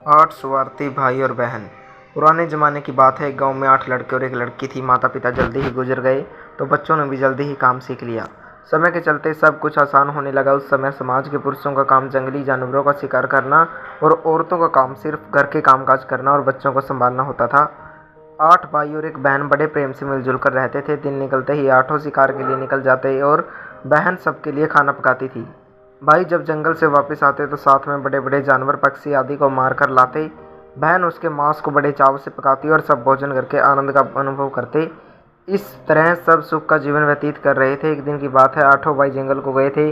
8 स्वार्थी भाई और बहन। पुराने ज़माने की बात है। एक गांव में 8 लड़के और एक लड़की थी। माता पिता जल्दी ही गुजर गए तो बच्चों ने भी जल्दी ही काम सीख लिया। समय के चलते सब कुछ आसान होने लगा। उस समय समाज के पुरुषों का काम जंगली जानवरों का शिकार करना और औरतों का काम सिर्फ घर के कामकाज करना और बच्चों को संभालना होता था। 8 भाई और एक बहन बड़े प्रेम से मिलजुल कर रहते थे। दिन निकलते ही आठों शिकार के लिए निकल जाते और बहन सबके लिए खाना पकाती थी। भाई जब जंगल से वापस आते तो साथ में बड़े बड़े जानवर पक्षी आदि को मार कर लाते। बहन उसके मांस को बड़े चाव से पकाती और सब भोजन करके आनंद का अनुभव करते। इस तरह सब सुख का जीवन व्यतीत कर रहे थे। एक दिन की बात है, आठों भाई जंगल को गए थे।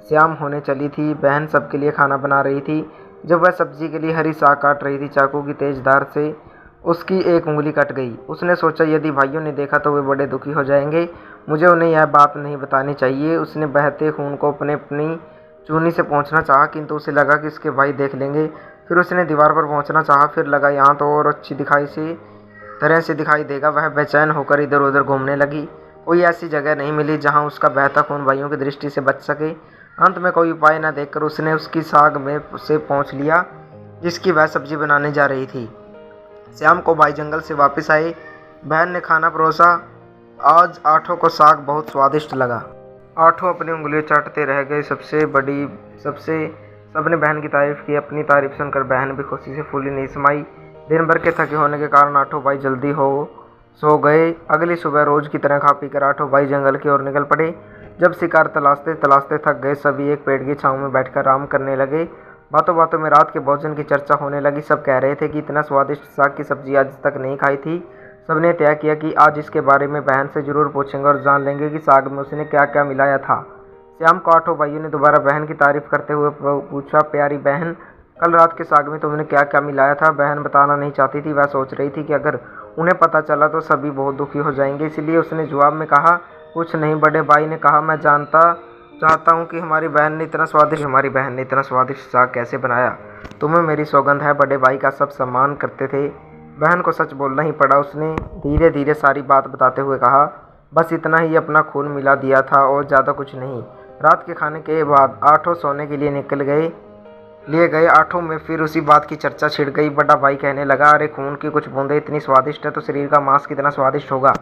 शाम होने चली थी। बहन सबके लिए खाना बना रही थी। जब वह सब्जी के लिए हरी साग काट रही थी, चाकू की तेज धार से उसकी एक उंगली कट गई। उसने सोचा, यदि भाइयों ने देखा तो वे बड़े दुखी हो जाएंगे, मुझे उन्हें यह बात नहीं बतानी चाहिए। उसने बहते खून को अपनी चूनी से पोंछना चाहा, किंतु उसे लगा कि इसके भाई देख लेंगे। फिर उसने दीवार पर पहुंचना चाहा, फिर लगा यहाँ तो और अच्छी तरह से दिखाई देगा। वह बेचैन होकर इधर उधर घूमने लगी। कोई ऐसी जगह नहीं मिली जहाँ उसका बहता खून भाइयों की दृष्टि से बच सके। अंत में कोई उपाय न देखकर उसने उसकी साग में से पहुँच लिया जिसकी वह सब्जी बनाने जा रही थी। शाम को भाई जंगल से वापस आए। बहन ने खाना परोसा। आज आठों को साग बहुत स्वादिष्ट लगा। आठों अपनी उंगलियां चाटते रह गए। सबने बहन की तारीफ की। अपनी तारीफ सुनकर बहन भी खुशी से फूली नहीं समाई। दिन भर के थके होने के कारण आठों भाई जल्दी हो सो गए। अगली सुबह रोज की तरह खा पी कर आठों भाई जंगल की ओर निकल पड़े। जब शिकार तलाशते तलाशते थक गए, सभी एक पेड़ की छांव में बैठकर आराम करने लगे। बातों बातों में रात के भोजन की चर्चा होने लगी। सब कह रहे थे कि इतना स्वादिष्ट साग की सब्जी आज तक नहीं खाई थी। सबने तय किया कि आज इसके बारे में बहन से जरूर पूछेंगे और जान लेंगे कि साग में उसने क्या क्या मिलाया था। शाम को आठों भाइयों ने दोबारा बहन की तारीफ करते हुए पूछा, प्यारी बहन, कल रात के साग में तुमने क्या क्या मिलाया था? बहन बताना नहीं चाहती थी। वह सोच रही थी कि अगर उन्हें पता चला तो सभी बहुत दुखी हो जाएंगे। इसलिए उसने जवाब में कहा, कुछ नहीं। बड़े भाई ने कहा, मैं चाहता हूँ कि हमारी बहन ने इतना स्वादिष्ट साग कैसे बनाया। तुम्हें मेरी सौगंध है। बड़े भाई का सब सम्मान करते थे। बहन को सच बोलना ही पड़ा। उसने धीरे धीरे सारी बात बताते हुए कहा, बस इतना ही, अपना खून मिला दिया था और ज़्यादा कुछ नहीं। रात के खाने के बाद आठों सोने के लिए लिए गए। आठों में फिर उसी बात की चर्चा छिड़ गई। बड़ा भाई कहने लगा, अरे खून की कुछ बूंदें इतनी स्वादिष्ट है तो शरीर का मांस कितना स्वादिष्ट होगा।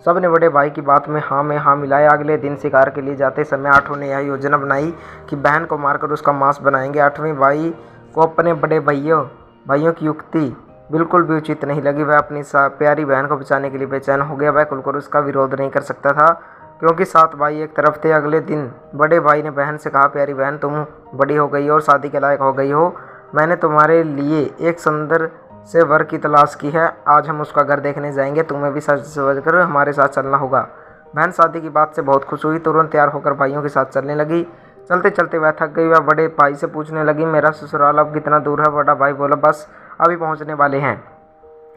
सब ने बड़े भाई की बात में हाँ मिलाया। अगले दिन शिकार के लिए जाते समय आठों ने यह योजना बनाई कि बहन को मारकर उसका मांस बनाएंगे। आठवें भाई को अपने बड़े भाइयों की युक्ति बिल्कुल भी उचित नहीं लगी। वह अपनी प्यारी बहन को बचाने के लिए बेचैन हो गया। वह खुलकर उसका विरोध नहीं कर सकता था क्योंकि 7 भाई एक तरफ थे। अगले दिन बड़े भाई ने बहन से कहा, प्यारी बहन, तुम बड़ी हो गई और शादी के लायक हो गई हो। मैंने तुम्हारे लिए एक सुंदर से वर की तलाश की है। आज हम उसका घर देखने जाएंगे। तुम्हें भी सज सज कर हमारे साथ चलना होगा। बहन शादी की बात से बहुत खुश हुई। तुरंत तैयार होकर भाइयों के साथ चलने लगी। चलते चलते वह थक गई। वह बड़े भाई से पूछने लगी, मेरा ससुराल अब कितना दूर है? बड़ा भाई बोला, बस अभी पहुंचने वाले हैं।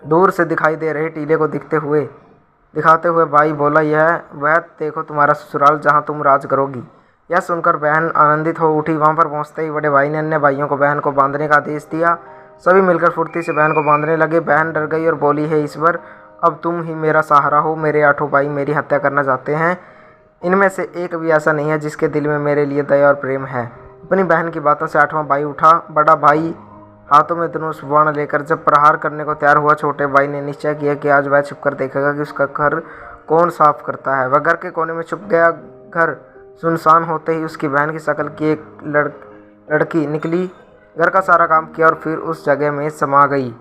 दूर से दिखाई दे रहे टीले को दिखाते हुए भाई बोला, वह देखो तुम्हारा ससुराल जहाँ तुम राज करोगी। यह सुनकर बहन आनंदित हो उठी। वहाँ पर पहुँचते ही बड़े भाई ने अन्य भाइयों को बहन को बांधने का आदेश दिया। सभी मिलकर फुर्ती से बहन को बांधने लगे। बहन डर गई और बोली, हे ईश्वर, अब तुम ही मेरा सहारा हो। मेरे आठों भाई मेरी हत्या करना चाहते हैं। इनमें से एक भी ऐसा नहीं है जिसके दिल में मेरे लिए दया और प्रेम है। अपनी बहन की बातों से 8वां भाई उठा। बड़ा भाई हाथों में धनुष बाण लेकर जब प्रहार करने को तैयार हुआ, छोटे भाई ने निश्चय किया कि आज वह छुपकर देखेगा कि उसका घर कौन साफ करता है। वह घर के कोने में छुप गया। घर सुनसान होते ही उसकी बहन की शक्ल की एक लड़की निकली, घर का सारा काम किया और फिर उस जगह में समा गई।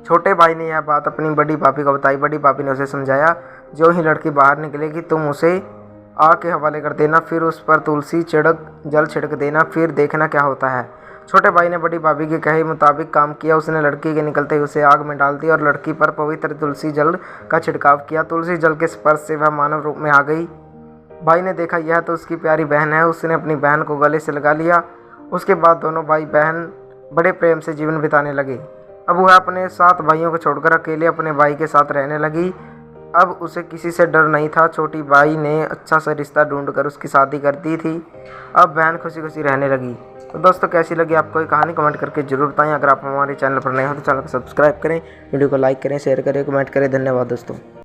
छोटे भाई ने यह बात अपनी बड़ी भाभी को बताई। बड़ी भाभी ने उसे समझाया, जो ही लड़की बाहर निकलेगी तुम उसे आग के हवाले कर देना, फिर उस पर जल छिड़क देना, फिर देखना क्या होता है। छोटे भाई ने बड़ी भाभी के कहे मुताबिक काम किया। उसने लड़की के निकलते ही उसे आग में डाल दिया और लड़की पर पवित्र तुलसी जल का छिड़काव किया। तुलसी जल के स्पर्श से वह मानव रूप में आ गई। भाई ने देखा यह तो उसकी प्यारी बहन है। उसने अपनी बहन को गले से लगा लिया। उसके बाद दोनों भाई बहन बड़े प्रेम से जीवन बिताने लगे। अब वह अपने 7 भाइयों को छोड़कर अकेले अपने भाई के साथ रहने लगी। अब उसे किसी से डर नहीं था। छोटी भाई ने अच्छा सा रिश्ता ढूंढकर उसकी शादी कर दी थी। अब बहन खुशी खुशी रहने लगी। तो दोस्तों, कैसी लगी आपको ये कहानी? कमेंट करके जरूर बताएं। अगर आप हमारे चैनल पर नए हो तो चैनल को सब्सक्राइब करें, वीडियो को लाइक करें, शेयर करें, कमेंट करें। धन्यवाद दोस्तों।